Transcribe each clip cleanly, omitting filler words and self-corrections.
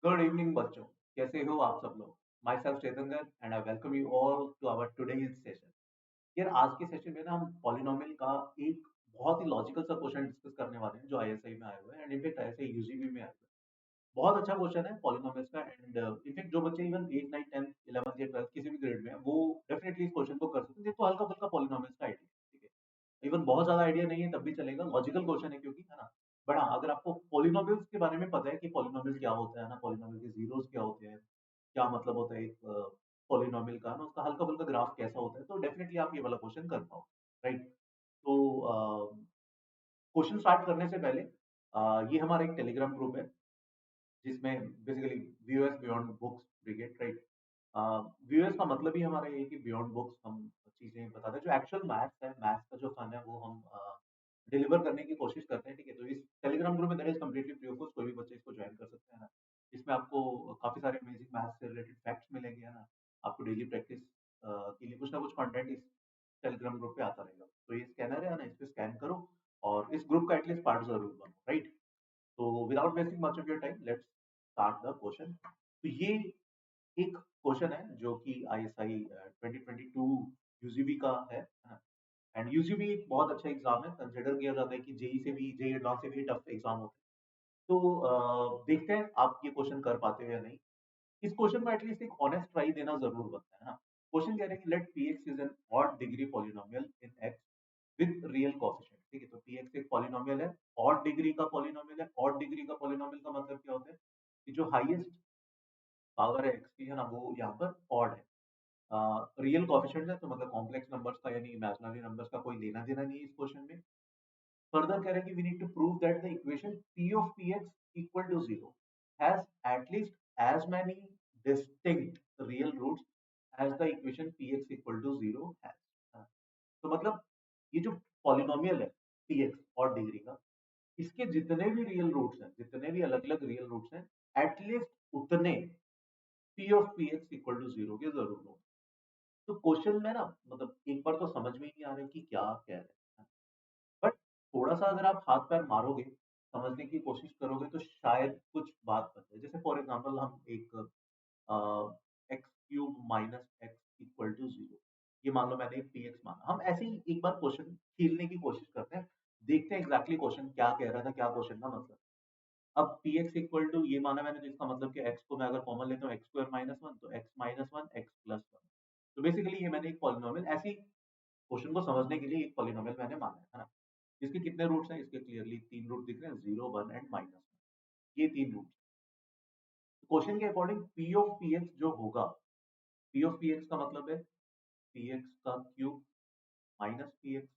Good evening बच्चों, कैसे हो आप सब लोग? Myself Chetan and I welcome you all to our today's session. यार आज के सेशन में ना हम पॉलिनोमियल का एक बहुत ही लॉजिकल सा क्वेश्चन डिस्कस करने वाले हैं जो आईएसआई में आए हुए हैं एंड इनफेक्ट आईएसआई यूजीबी में आए हुए हैं। बहुत अच्छा क्वेश्चन है पॉलिनोमियल्स का एंड इनफेक्ट जो बच्चे इवन 8 9 10 11 या 12 किसी भी ग्रेड में है वो डेफिनेटली इस क्वेश्चन को कर सकते हैं। ये तो हल्का फुल्का पॉलिनोमियल्स का आइडिया, ठीक है। इवन बहुत ज्यादा आइडिया नहीं है तब भी चलेगा, लॉजिकल क्वेश्चन है क्योंकि, है ना। बट हाँ, अगर आपको पॉलिनोमियल्स के बारे में पता है कि पॉलिनोमियल क्या होता है ना, पॉलिनोमियल के जीरोस क्या होते हैं, क्या मतलब होता है एक पॉलिनोमियल का ना, उसका हल्का फुल्का ग्राफ कैसा होता है, तो डेफिनेटली आप ये वाला क्वेश्चन कर पाओ, राइट। तो क्वेश्चन स्टार्ट करने से पहले ये हमारा एक टेलीग्राम ग्रुप है जिसमें basically viewers beyond books brigade, right. Viewers का मतलब ही हमारा ये है कि बियॉन्ड बुक्स हम चीजें बताते हैं, जो एक्चुअल मैथ्स है, मैथ्स का जो फन है वो हम डिलीवर करने की कोशिश करते हैं, ठीक है। तो इस टेलीग्राम ग्रुप में that is completely free of cost, कोई भी बच्चे इसको ज्वाइन कर सकते हैं ना। इसमें आपको काफी सारे अमेजिंग मैथ्स से रिलेटेड फैक्ट्स मिलेंगे, है ना। आपको डेली प्रैक्टिस के लिए कुछ ना कुछ कंटेंट इस टेलीग्राम ग्रुप पे आता रहेगा। तो ये स्कैनर है ना, इस पे स्कैन करो और इस ग्रुप का एटलीस्ट पार्ट जरूर बनो, राइट। तो without wasting much of your time let's start the question. तो ये एक क्वेश्चन है जो कि आईएसआई 2022 यूजीबी का है ना। एंड यूजीबी एक बहुत अच्छा एग्जाम है, कंसिडर किया जाता है कि जेई से भी, जेई एडवांस से भी टफ एग्जाम होता है। तो देखते हैं आप ये क्वेश्चन कर पाते हो या नहीं। इस क्वेश्चन में एटलीस्ट एक ऑनेस्ट ट्राई देना जरूर बनता है ना। क्वेश्चन कह रहे हैं कि let p x is an odd degree polynomial in x with real coefficient, ठीक है। तो पीएक्स एक पॉलिनोमियल है, ऑड डिग्री का पॉलिनोमियल है। ऑड डिग्री का पॉलिनोमियल का मतलब क्या होता है कि जो हाईएस्ट पावर है एक्स की, है ना, वो यहाँ पर ऑड है। रियल कोएफिशिएंट है तो मतलब कॉम्प्लेक्स नंबर्स का यानी इमेजिनरी नंबर्स का कोई लेना देना नहीं है इस क्वेश्चन में। फर्दर कह रहे हैं कि we need to prove that the equation p of px equal to 0 has at least as many distinct real roots as the equation px equal to 0 has। हाँ, तो मतलब ये जो पॉलिनोमियल है px और डिग्री का, इसके जितने भी रियल रूट्स हैं, जितने भी अलग अलग रियल रूट्स हैं, एटलीस्ट उतने p of px equal to 0 के जरूर हो। तो क्वेश्चन में ना मतलब एक बार तो समझ में ही नहीं आ रहा है कि क्या कह रहे हैं, बट थोड़ा-सा अगर आप हाथ-पैर मारोगे, समझने की कोशिश करोगे तो शायद कुछ बात बन जाए। जैसे फॉर एग्ज़ाम्पल हम एक x cube minus x equal to 0, ये मान लो मैंने एक पीएक्स माना। हम ऐसे ही एक बार क्वेश्चन खेलने की कोशिश करते हैं, देखते हैं एग्ज़ैक्टली क्वेश्चन क्या कह रहा था, क्या क्वेश्चन का मतलब। अब पीएक्स इक्वल टू ये माना मैंने, तो इसका मतलब कि एक्स को मैं अगर कॉमन लेता हूँ, एक्स स्क्वायर माइनस 1 तो एक्स माइनस 1 एक्स प्लस 1। तो बेसिकली ये मैंने एक पॉलिनोमियल ऐसे ही क्वेश्चन को समझने के लिए एक पॉलिनोमियल मैंने माना है ना। इसके कितने रूट्स हैं? इसके क्लियरली 3 रूट दिख रहे हैं, 0, 1 एंड -1। ये 3 रूट्स। क्वेश्चन के according P of P x जो होगा, पी ऑफ पी एक्स का मतलब है पी एक्स का क्यूब माइनस पी एक्स।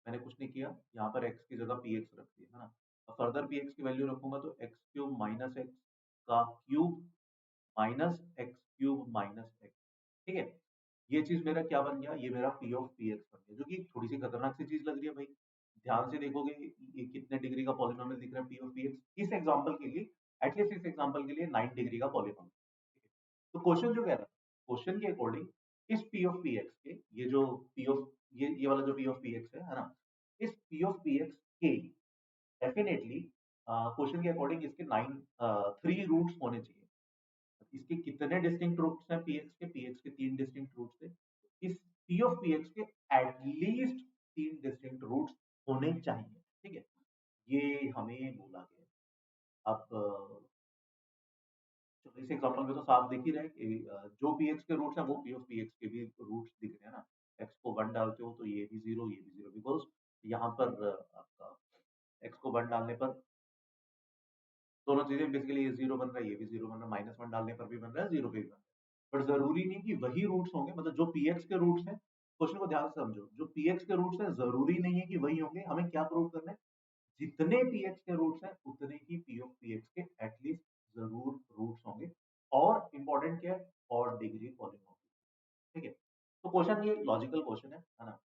मैंने कुछ नहीं किया, यहाँ पर एक्स की जगह पी एक्स रख दिया, है ना। और फर्दर पी एक्स की वैल्यू रखूंगा तो एक्स क्यूब माइनस एक्स का cube minus x cube minus x, ठीक है। ये चीज मेरा क्या बन गया? ये मेरा पी ऑफ पी एक्स बन गया, जो कि थोड़ी सी खतरनाक सी चीज लग रही है भाई। ध्यान से देखोगे ये कितने डिग्री का पॉलिनोमियल दिख रहा है, पी ऑफ पी एक्स इस एग्जांपल के लिए, एटलीस्ट इस एग्जांपल के लिए 9 डिग्री का पॉलिनोमियल। तो क्वेश्चन जो कह रहा है, क्वेश्चन के अकॉर्डिंग इस पी ऑफ पी एक्स के, ये जो पी ऑफ, ये वाला जो पी ऑफ पी एक्स है ना, इस पी ऑफ पी एक्स के डेफिनेटली क्वेश्चन के अकॉर्डिंग इसके 3 रूट्स होने चाहिए। इसके कितने डिस्टिंक्ट रूट्स हैं पीएक्स के? पीएक्स के 3 डिस्टिंक्ट रूट्स थे। इस पी ऑफ पीएक्स के एटलीस्ट 3 डिस्टिंक्ट रूट्स होने चाहिए, ठीक है। ये हमें बोला गया है। अब चलो इस एग्जांपल में तो साफ दिख ही रहा है कि जो पीएक्स के रूट्स हैं वो पी ऑफ पीएक्स के भी रूट्स दिख रहे हैं ना। एक्स को 1 डालते हो तो ये भी 0, ये भी 0, बिकॉज यहाँ पर आपका एक्स को 1 डालने पर दोनों चीजें बेसिकली, ये 0 बन रहा है, ये भी 0 बन रहा है, -1 डालने पर भी बन रहा है, 0 पे भी बन रहा है। बट जरूरी नहीं कि वही रूट्स होंगे, मतलब जो पीएक्स के रूट्स हैं, क्वेश्चन को ध्यान से समझो, जो पीएक्स के रूट्स हैं जरूरी नहीं है कि वही होंगे। हमें क्या प्रूव करना है? जितने पीएक्स के रूट्स हैं उतने ही पी ऑफ पीएक्स के एटलीस्ट जरूर रूट्स होंगे। और इंपॉर्टेंट क्या है? और डिग्री पॉलिनोमियल, ठीक है। तो क्वेश्चन ये लॉजिकल क्वेश्चन है ना।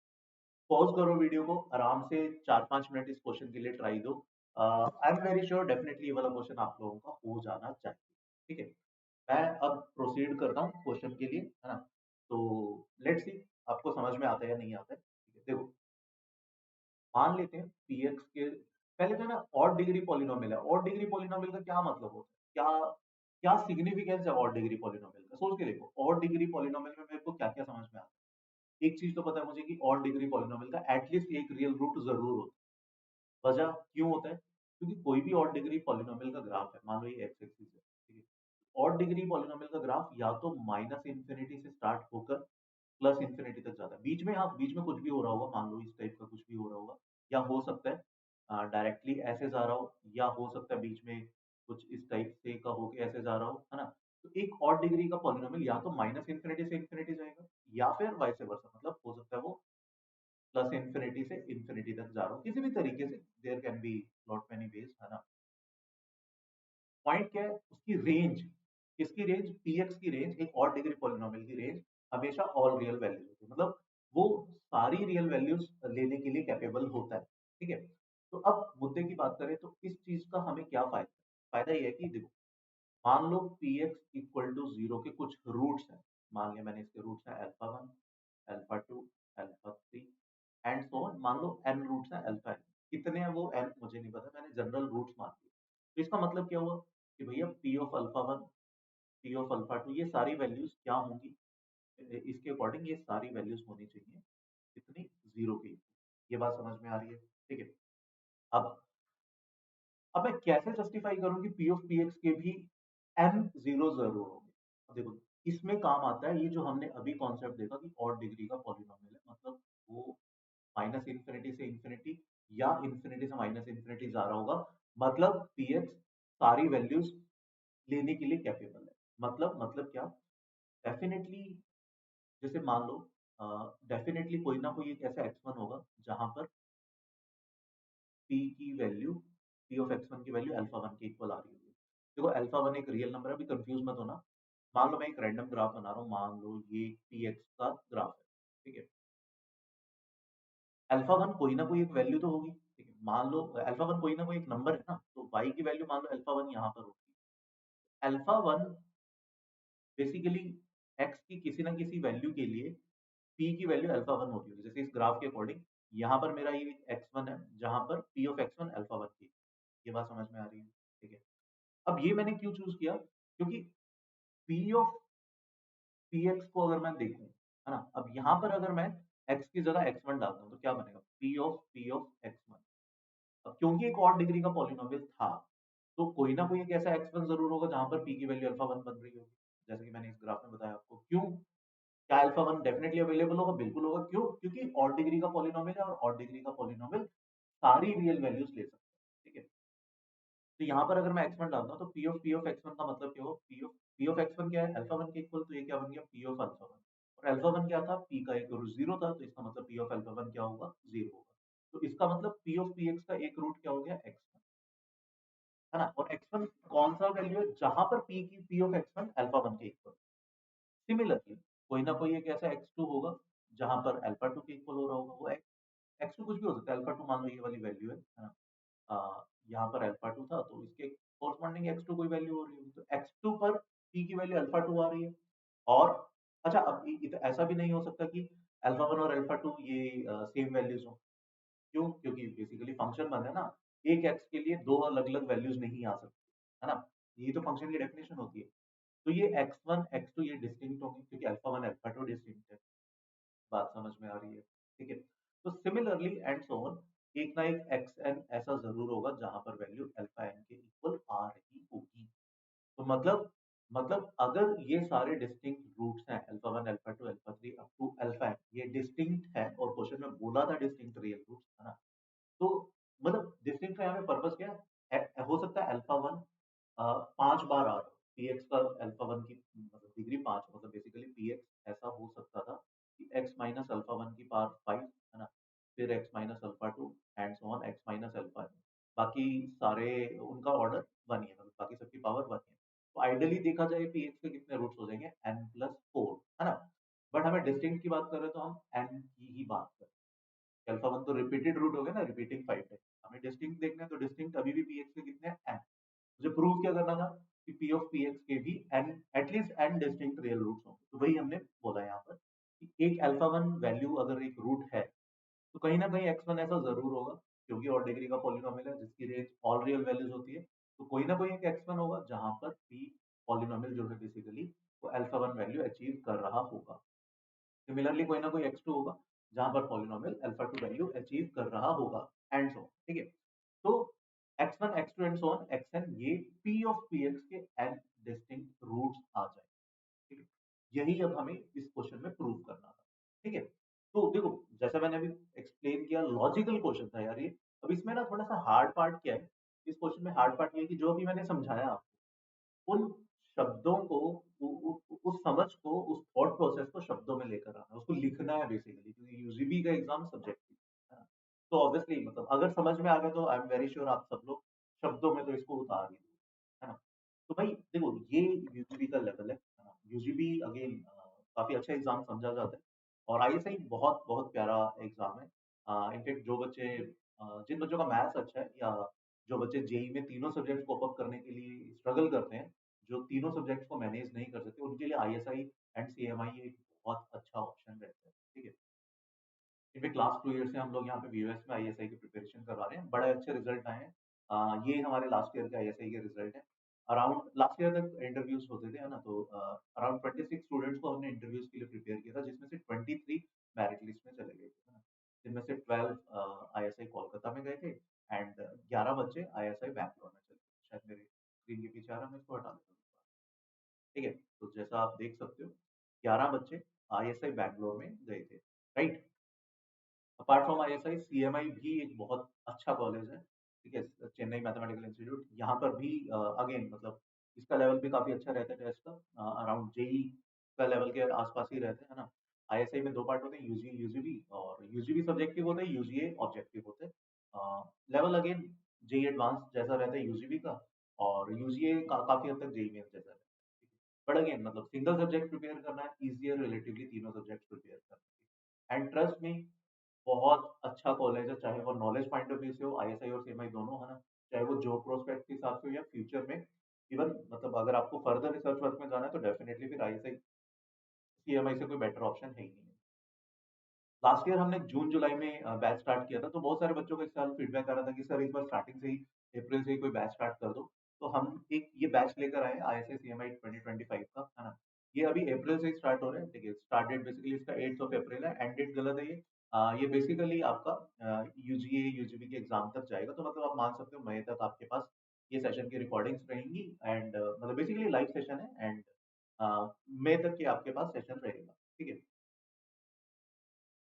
पॉज करो वीडियो को, आराम से 4-5 मिनट इस क्वेश्चन के लिए ट्राई दो। I am very sure definitely ये वाला क्वेश्चन आप लोगों का हो जाना चाहिए, ठीक है। मैं अब प्रोसीड करता हूँ क्वेश्चन के लिए, है ना। तो लेट्स सी आपको समझ में आता है या नहीं आता है, ठीक है। देखो, मान लेते हैं पीएक्स के, पहले तो ना ऑड डिग्री पॉलिनोमियल है। ऑड डिग्री पॉलिनोमियल का क्या मतलब होता है? क्या क्या सिग्निफिकेंस है ऑड डिग्री पॉलिनोमियल का, सोच के देखो। ऑड डिग्री पॉलिनोमियल में मेरे को क्या क्या समझ में आता है। एक चीज तो पता है मुझे कि ऑड डिग्री पॉलिनोमियल का एटलीस्ट एक रियल रूट जरूर होता है। वजह क्यों होता है? क्योंकि कोई भी ऑड डिग्री पॉलिनोमियल का ग्राफ है, मान लो ये एक्स एक्सिस है, ठीक है। ऑड डिग्री पॉलिनोमियल का ग्राफ या तो माइनस इंफिनिटी से स्टार्ट होकर प्लस इंफिनिटी तक जाता है। बीच में, हाँ, बीच में कुछ भी हो रहा होगा, मान लो इस टाइप का कुछ भी हो रहा होगा, या हो सकता है डायरेक्टली ऐसे जा रहा हो, या हो सकता है बीच में कुछ इस टाइप से का होके ऐसे जा रहा हो, है ना। तो एक ऑड डिग्री का पॉलिनोमियल या तो माइनस इंफिनिटी से इंफिनिटी जाएगा, या फिर वाइस वर्सा, मतलब हो सकता है वो प्लस इंफिनिटी से इंफिनिटी तक जा रहा हो, किसी भी तरीके से। There can be lot many ways, है ना। पॉइंट क्या है उसकी रेंज, किसकी रेंज, पीएक्स की रेंज, एक और डिग्री पॉलिनोमियल की रेंज हमेशा ऑल रियल वैल्यूज होती है, मतलब वो सारी रियल वैल्यूज लेने के लिए कैपेबल होता है, ठीक है। तो अब मुद्दे की बात करें तो इस चीज का हमें क्या फायदा है? फायदा ये है कि देखो, मान लो px इक्वल टू जीरो के कुछ रूट्स हैं। मान लिया मैंने, इसके रूट्स हैं alpha one, alpha two, alpha three and so on. मान लो n रूट्स हैं अल्फा n, कितने हैं वो n मुझे नहीं पता, मैंने जनरल रूट्स मान लिए। तो इसका मतलब क्या हुआ कि भैया p of alpha one, p of alpha two, ये सारी वैल्यूज क्या होंगी, इसके अकॉर्डिंग ये सारी वैल्यूज होनी चाहिए कितनी, जीरो की। ये बात समझ में आ रही है, ठीक है। अब अब मैं कैसे जस्टिफाई करूं कि पी ऑफ पी एक्स के भी एन जीरो जरूर होंगे। अब देखो, इसमें काम आता है ये जो हमने अभी कॉन्सेप्ट देखा कि ऑड डिग्री का पॉलिनोमियल है, मतलब वो माइनस इंफिनिटी से इंफिनिटी या इंफिनिटी से माइनस इंफिनिटी जा रहा होगा, मतलब पी एक्स सारी वैल्यूज लेने के लिए कैपेबल है। मतलब क्या, डेफिनेटली, जैसे मान लो डेफिनेटली कोई ना कोई एक ऐसा एक्स1 होगा जहां पर p की वैल्यू, p ऑफ x1 की वैल्यू अल्फा वन के इक्वल आ रही होगी। देखो अल्फा वन एक रियल नंबर है, अभी कंफ्यूज मत होना। मान लो मैं एक रैंडम ग्राफ बना रहा हूँ, मान लो ये px का ग्राफ है, ठीक है। अल्फा वन कोई ना कोई एक वैल्यू तो होगी, ठीक है। मान लो अल्फा वन कोई ना कोई एक नंबर है ना, तो y की वैल्यू मान लो अल्फा वन यहाँ पर होगी। अल्फा वन बेसिकली x की किसी ना किसी वैल्यू के लिए p की वैल्यू अल्फा वन होती होगी, जैसे इस ग्राफ के अकॉर्डिंग यहाँ पर मेरा ये x1 है जहां पर p of x1 alpha one की। ये बात समझ में आ रही है, ठीक है। अब ये मैंने क्यों चूज किया, क्योंकि p ऑफ px को अगर मैं देखूं, है ना, अब यहाँ पर अगर मैं x की जगह x1 डालता हूँ तो क्या बनेगा, p ऑफ x1। अब क्योंकि एक और डिग्री का पॉलिनोमियल था, तो कोई ना कोई एक ऐसा x1 जरूर होगा जहां पर p की वैल्यू अल्फा वन बन रही होगी, जैसे कि मैंने इस ग्राफ में बताया आपको। क्यों, क्या अल्फा वन डेफिनेटली अवेलेबल होगा, बिल्कुल होगा। क्यों, क्योंकि और डिग्री का पॉलिनोमियल है, और और डिग्री का पॉलिनोमियल सारी रियल वैल्यूज ले सकता है, ठीक है। तो यहाँ पर अगर मैं x1 डालता हूँ तो p ऑफ x1 का मतलब क्या हो, p ऑफ x1 क्या है, अल्फा वन के इक्वल, तो ये क्या बन गया, p ऑफ अल्फा वन। और अल्फा वन क्या था, p का एक रूट जीरो था, तो इसका मतलब p ऑफ अल्फा वन क्या होगा, जीरो होगा। तो इसका मतलब p ऑफ px का एक रूट क्या हो गया, x1, है ना। और x1 कौन सा वैल्यू है जहां पर p of x1 alpha one के इक्वल। सिमिलरली कोई ना कोई एक ऐसा x2 होगा जहां पर अल्फा टू के इक्वल हो रहा होगा, वो x2 कुछ भी हो सकता है। अल्फा टू मान लो ये वाली वैल्यू है ना। यहाँ पर अल्फा टू था, तो इसके कोरस्पॉन्डिंग एक्स टू कोई वैल्यू हो रही होगी, तो एक्स टू पर पी की वैल्यू अल्फा टू आ रही है। और अच्छा, अब ऐसा भी नहीं हो सकता कि अल्फा वन और अल्फा टू ये सेम वैल्यूज हो। क्यों, क्योंकि बेसिकली फंक्शन बन है ना, एक एक्स के लिए दो अलग अलग वैल्यूज नहीं आ सकती, है ना। ये तो फंक्शन की डेफिनेशन होती है। तो ये एक्स वन एक्स टू ये डिस्टिंक्ट होंगे, क्योंकि alpha one alpha two distinct है। बात समझ में आ रही है, ठीक है। तो सिमिलरली एंड सो ऑन, एक ना एक एक्स एन ऐसा जरूर होगा जहां पर वैल्यू अल्फा एन के इक्वल आ रही होगी। तो मतलब अगर ये सारे डिस्टिंक्ट रूट्स हैं, alpha one alpha two alpha three up to alpha n, ये डिस्टिंक्ट है, और क्वेश्चन में बोला था डिस्टिंक्ट रियल रूट्स, है ना। तो मतलब डिस्टिंक्ट का यहाँ पे पर्पस क्या है, हो सकता है अल्फा वन 5 बार आ रहा हो, पी एक्स का अल्फा वन की मतलब डिग्री 5, मतलब बेसिकली पी एक्स ऐसा हो सकता था कि एक्स माइनस अल्फा वन की पावर 5, है ना, फिर x minus alpha two and so on x minus alpha n, बाकी सारे उनका ऑर्डर वन ही है, मतलब बाकी सबकी पावर वन ही है। तो आइडियली देखा जाए पी एक्स के कितने रूट्स हो जाएंगे, एन प्लस फोर, है ना। बट हमें डिस्टिंक्ट की बात कर रहे हैं तो हम एन की ही बात करें। अल्फा वन तो रिपीटेड रूट हो गया ना, रिपीटिंग 5 है। हमें डिस्टिंक्ट देखना है, तो डिस्टिंक्ट अभी भी पीएक्स के कितने हैं, n। मुझे प्रूव क्या करना था कि p ऑफ px के भी n, at least n distinct real roots होंगे। तो वही हमने बोला यहाँ पर कि एक अल्फा वन वैल्यू अगर एक रूट है, तो कहीं ना कहीं x1 ऐसा जरूर होगा, क्योंकि और डिग्री का पॉलिनोमियल है जिसकी रेंज ऑल रियल वैल्यूज होती है। तो कोई ना कोई एक x1 होगा जहां पर p पॉलिनोमियल जो है बेसिकली वो अल्फा 1 वैल्यू अचीव कर रहा होगा। सिमिलरली कोई ना कोई x2 होगा जहां पर पॉलिनोमियल अल्फा 2 वैल्यू अचीव कर रहा होगा एंड सो, ठीक है। तो x1 x2 and so on xn ये p ऑफ px के n डिस्टिंक्ट रूट्स आ जाए, ठीक है। यही अब हमें इस क्वेश्चन में प्रूव करना था, ठीक है। तो देखो, जैसा मैंने अभी एक्सप्लेन किया, लॉजिकल क्वेश्चन था यार ये। अब इसमें ना थोड़ा सा हार्ड पार्ट क्या है, इस क्वेश्चन में हार्ड पार्ट ये है कि जो अभी मैंने समझाया आपको, उन शब्दों को, उस समझ को, उस थॉट प्रोसेस को शब्दों में लेकर आना, उसको लिखना है बेसिकली, क्योंकि यूजीबी का एग्जाम सब्जेक्टिव है ना। तो ऑब्वियसली मतलब अगर समझ में आ गया तो आई एम वेरी श्योर आप सब लोग शब्दों में तो इसको उतार ही दोगे, है ना। तो भाई देखो, ये यूजीबी का लेवल है ना। यूजीबी अगेन काफी अच्छा एग्जाम समझा जाता है, और आईएसआई बहुत बहुत प्यारा एग्जाम है। इनफेक्ट जो बच्चे जिन बच्चों का मैथ्स अच्छा है, या जो बच्चे जेई में तीनों सब्जेक्ट कोप अप करने के लिए स्ट्रगल करते हैं, जो तीनों सब्जेक्ट्स को मैनेज नहीं कर सकते, उनके लिए आईएसआई एंड सीएमआई एक बहुत अच्छा ऑप्शन रहता है, ठीक है। इनफैक्ट लास्ट 2 ईयर से हम लोग यहाँ पे वीयूएस में आईएसआई की प्रिपरेशन करवा रहे हैं, बड़े अच्छे रिजल्ट आए हैं। ये हमारे लास्ट ईयर के आईएसआई के रिजल्ट हैं। अराउंड लास्ट ईयर तक इंटरव्यूज होते थे, है ना। तो अराउंड 26 स्टूडेंट्स को हमने इंटरव्यूज के लिए प्रिपेयर किया था, जिसमें से 23 मेरिट लिस्ट में चले गए थे, है ना। जिनमें से 12 आईएसआई कोलकाता में गए थे, एंड 11 बच्चे आईएसआई बैंगलोर में चले गए। शायद मेरे स्क्रीन के पीछे आ रहा है, मैं इसको हटा देता हूँ, ठीक है। तो जैसा आप देख सकते हो, 11 बच्चे आईएसआई बैंगलोर में गए थे, right. Apart from ISI, CMI भी एक बहुत अच्छा कॉलेज है, ठीक है। चेन्नई मैथमेटिकल इंस्टीट्यूट, यहाँ पर भी अगेन मतलब इसका लेवल भी काफी अच्छा रहता है टेस्ट का, अराउंड जेई का लेवल के आसपास ही रहते हैं ना। आईएसआई में दो पार्ट होते हैं, यूजी यूजीबी, और यूजीबी सब्जेक्टिव होता है, यूजीए ऑब्जेक्टिव होते हैं। लेवल अगेन जेई एडवांस जैसा रहता है यूजीबी का, और यूजीए काफी हद तक जेई में जैसा रहता है। बट अगेन मतलब सिंगल सब्जेक्ट प्रिपेयर करना है इजियर रिलेटिवली तीनों सब्जेक्ट प्रिपेयर करना है। एंड ट्रस्ट मी, बहुत अच्छा कॉलेज है, चाहे वो नॉलेज पॉइंट ऑफ व्यू से हो, आईएसआई और सीएमआई दोनों, है ना। चाहे वो जॉब प्रोस्पेक्ट के हिसाब से हो, या फ्यूचर में इवन मतलब अगर आपको फर्दर रिसर्च वर्क में जाना है, तो डेफिनेटली फिर आईएसआई सीएमआई से कोई बेटर ऑप्शन है ही नहीं है। लास्ट ईयर हमने जून जुलाई में बैच स्टार्ट किया था, तो बहुत सारे बच्चों का इस साल फीडबैक आ रहा था कि सर इस बार स्टार्टिंग से ही, अप्रैल से ही कोई बैच स्टार्ट कर दो। तो हम एक ये बैच लेकर आए आईएसआई सीएमआई 2025 का, है ना। ये अभी अप्रैल से ही स्टार्ट हो रहा है, ठीक है। स्टार्ट डेट बेसिकली इसका 8 ऑफ अप्रैल है, एंड डेट गलत है ये। ये बेसिकली आपका यूजीए यूजीबी के एग्जाम तक जाएगा, तो मतलब आप मान सकते हो मई तक आपके पास ये सेशन की रिकॉर्डिंग्स रहेंगी, एंड मतलब बेसिकली लाइव सेशन है, एंड मई तक के आपके पास सेशन रहेगा, ठीक है।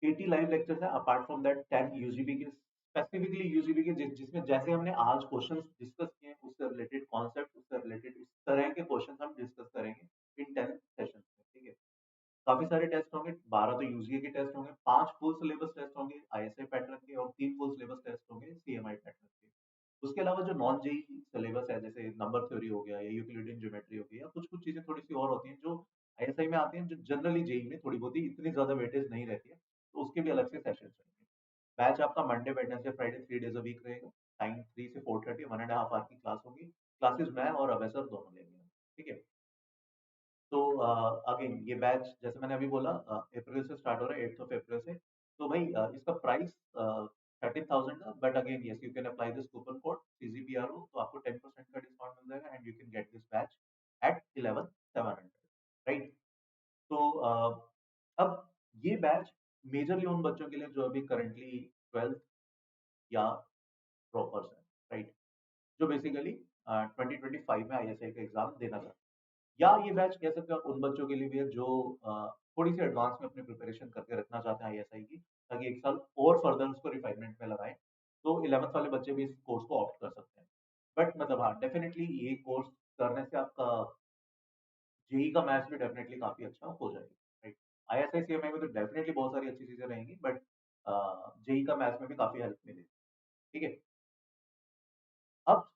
80 लाइव लेक्चर्स है, अपार्ट फ्रॉम दैट 10 यूजीबी के, स्पेसिफिकली यूजीबी के, जिसमें जैसे हमने आज क्वेश्चंस डिस्कस किए हैं, उससे रिलेटेड कॉन्सेप्ट, उससे रिलेटेड उस तरह के क्वेश्चंस हम डिस्कस करेंगे इन 10 सेशंस में, ठीक है। काफी सारे टेस्ट होंगे, 12 तो यूजीए के टेस्ट होंगे, 5 फुल सिलेबस टेस्ट होंगे आईएसआई पैटर्न के, और 3 फुल सिलेबस टेस्ट होंगे सीएमआई पैटर्न के। उसके अलावा जो नॉन जेई सिलेबस है, जैसे नंबर थ्योरी हो गया, या यूक्लिडियन ज्योमेट्री हो गई, या कुछ कुछ चीजें थोड़ी सी और होती हैं जो आईएसआई में आती हैं, जो जनरली जेई में थोड़ी बहुत ही इतनी ज्यादा वेटेज नहीं रहती है, तो उसके भी अलग से सेशन रहेंगे। बैच आपका Monday Wednesday Friday 3 days a week रहेगा। टाइम 3 से 4:30, 1.5 आवर की क्लास होगी। क्लासेस मैं और अवैसर दोनों लेंगे, ठीक है। तो अगेन ये बैच जैसे मैंने अभी बोला, अप्रैल से स्टार्ट हो रहा है, 8th ऑफ अप्रैल से। तो भाई इसका प्राइस 13,000 का, but again yes you can apply this coupon code CGPRO, तो आपको 10% का डिस्काउंट मिल जाएगा, and you can get this batch at 11,700, right. तो अब ये बैच मेजरली उन बच्चों के लिए जो अभी करंटली 12th या ड्रॉपर्स हैं, राइट, जो बेसिकली 2025 में आईएसआई का एग्जाम देना चाहते हैं। या ये बैच कह सकते हो आप उन बच्चों के लिए भी है जो थोड़ी सी एडवांस में अपनी प्रिपरेशन करके रखना चाहते हैं आईएसआई की, ताकि एक साल और फर्दर उसको रिफाइनमेंट में लगाएं। तो 11th वाले बच्चे भी इस कोर्स को ऑप्ट कर सकते हैं। बट मतलब हाँ, डेफिनेटली ये कोर्स करने से आपका जेई का मैथ्स भी डेफिनेटली काफी अच्छा हो जाएगा, राइट। आईएसआई सीएमआई में तो डेफिनेटली बहुत सारी अच्छी चीजें रहेंगी, बट जेई का मैथ्स में भी काफी हेल्प मिलेगी, ठीक है। अब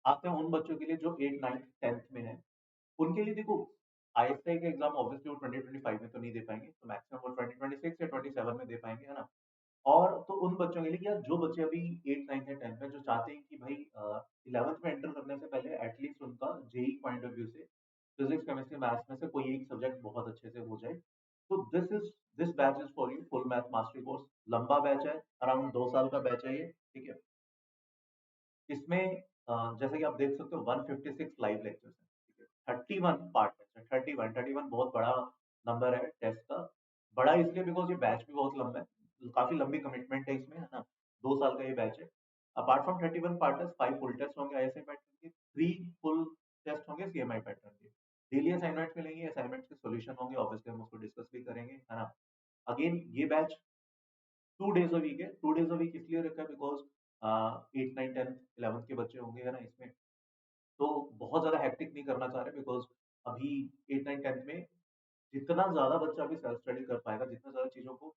आते हैं उन बच्चों के लिए जो 8 9 10th में है। उनके लिए देखो, आईएसआई का एग्जाम ऑब्वियसली वो 2025 में तो नहीं दे पाएंगे, तो मैक्सिमम वो 2026 या 27 में दे पाएंगे, है ना। और तो उन बच्चों के लिए, या जो बच्चे अभी 8 9 या 10 में जो चाहते हैं कि भाई 11th में एंटर करने से पहले एटलीस्ट उनका जेई पॉइंट ऑफ व्यू से फिजिक्स केमिस्ट्री मैथ्स में से कोई एक सब्जेक्ट बहुत अच्छे से हो जाए, तो this batch is for you, full math mastery course. लंबा बैच है, अराउंड 2 साल का बैच है ये, ठीक है। इसमें जैसे कि आप देख सकते हो 156 लाइव लेक्चर्स हैं, 31 पार्ट है, 31 बहुत बड़ा नंबर है टेस्ट का। बड़ा इसलिए बिकॉज़ ये बैच भी बहुत लंबा है, काफ़ी लंबी कमिटमेंट है इसमें, है ना? 2 साल का ये बैच है। अपार्ट फ्रॉम 31 पार्टर्स 5 फुल टेस्ट होंगे आईएसआई पैटर्न के, 3 फुल टेस्ट होंगे सीएमआई पैटर्न के। डेली असाइनमेंट्स मिलेंगे, असाइनमेंट्स के सॉल्यूशन होंगे, ऑब्वियसली हम उसको डिस्कस भी करेंगे, है ना? अगेन ये बैच 2 डेज़ अ वीक है। 2 डेज़ अ वीक इसलिए रखा है because 8th, 9th, 10th, 11th के बच्चे होंगे, है ना इसमें। तो बहुत ज़्यादा हेक्टिक नहीं करना चाह रहे बिकॉज़ अभी 8th, 9th, 10th में जितना ज़्यादा बच्चा अभी सेल्फ स्टडी कर पाएगा, जितना ज़्यादा चीज़ों को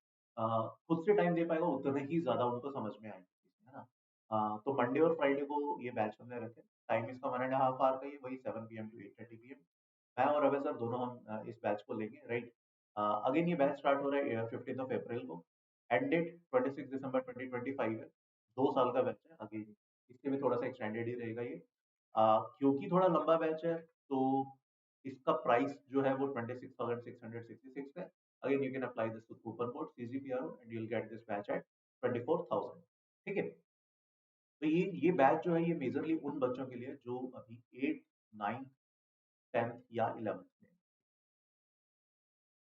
खुद से टाइम दे पाएगा, उतने ही ज़्यादा उनको समझ में आएगी, है ना? तो मंडे और फ्राइडे को ये बैच हमने रखे। टाइम इसका 1 एंड अ हाफ आवर का ही है, वही 7 पीएम टू 8:30 पीएम। मैं और अभय सर दोनों हम इस बैच को लेंगे, राइट? अगेन ये बैच स्टार्ट हो रहा है 15th ऑफ अप्रैल को। एंड डेट 26 दिसंबर 2025 है। 2 साल का बैच है, अगेन इससे भी थोड़ा-सा एक्सटेंडेड ही रहेगा ये। क्योंकि थोड़ा लंबा बैच है, तो इसका प्राइस जो है वो 26,666 है। Again you can apply this with coupon code CGPRO and you will get this batch at 24,000। ठीक है? तो ये बैच जो है ये मेजरली उन बच्चों के लिए जो अभी 8th, 9th, 10th या 11th में।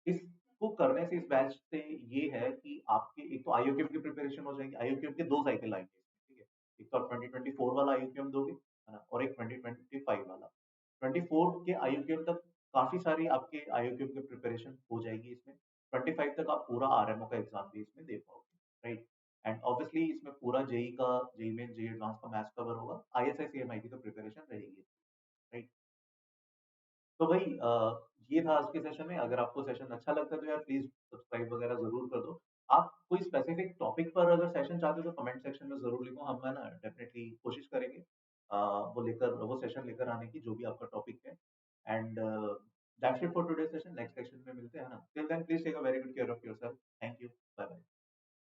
इसको करने से इस बैच से ये है कि आपके एक तो आईओक्यूएम की प्रिपरेशन हो जाएगी। आईओक्यूएम के 2 साइकिल आएँगे इसमें, ठीक है? एक तो आप 2024 वाला आईओक्यूएम दोगे, है ना? और एक 2025 वाला। 24 के आईओक्यूएम तक काफ़ी सारी आपके आईओक्यूएम की प्रिपरेशन हो जाएगी इसमें। 25 तक आप पूरा आरएमओ का एग्ज़ाम भी इसमें दे पाओगे, राइट? एंड ऑब्वियसली इसमें पूरा जेईई का, जेईई मेन, जेईई एडवांस का मैथ्स कवर होगा। आईएसआई, सीएमआई की तो प्रिपरेशन रहेगी, राइट? तो भाई ये था आज के सेशन में। अगर आपको सेशन अच्छा लगता है तो यार प्लीज़ सब्सक्राइब वगैरह ज़रूर कर दो। आप कोई स्पेसिफिक टॉपिक पर अगर सेशन चाहते हो तो कमेंट सेक्शन में ज़रूर लिखो। हम है ना डेफिनिटली कोशिश करेंगे वो सेशन लेकर आने की जो भी आपका टॉपिक है। And that's it for today's session. Next session में मिलते हैं ना। Till then please take a very good care of yourself.